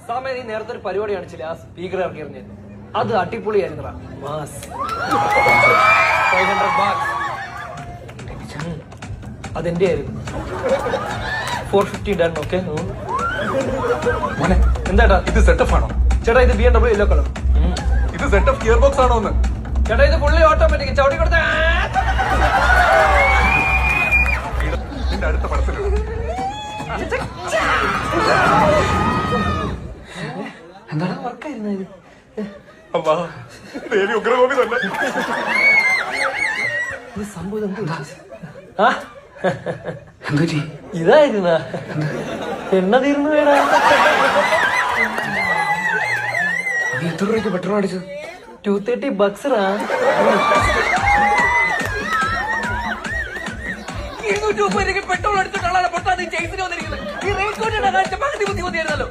സാമേ നീ നേരത്തെ ഒരു പരിപാടി കാണിച്ചില്ല, ആ സ്പീക്കർ ഇറക്കിയിരുന്നിരുന്നു, അത് അടിപൊളിയായിരുന്നടാ. Mass 500 bucks. അതെന്റെ ആയിരുന്നു. 450 ഡൺ. ഓക്കെ മോനെ എന്താട്ടാ ഇത് സെറ്റപ്പ് ആണോ? ചേട്ടാ? ഇത് BMW യെല്ലോ കളർ. ഇത് സെറ്റപ്പ് ഗിയർ ബോക്സ് ആണോ എന്ന്? ചേട്ടാ ഇത് ഫുള്ളി ഓട്ടോമാറ്റിക്. ചവിട്ടി കൊടുത്ത നിന്റെ അടുത്ത പടത്തിലുണ്ട്. എന്താണ് വർക്കായിരുന്നു ഇത്? അല്ലാ, ദേവി ഉഗ്രകോപി തന്നെ. ഇത് സംഭവം എന്താ? ഇതായിരുന്ന എണ്ണ തീർന്നു വേടാ. എത്ര രൂപയ്ക്ക് പെട്രോൾ അടിച്ചത്? 230 bucks. 230 പെട്രോൾ അടിച്ചിട്ടുള്ള പൊട്ടാ നീ ചേസിന് വന്നിരിക്കുന്നത്. ഈ റേറ്റ് ബുദ്ധി മതിയായിരുന്നല്ലോ.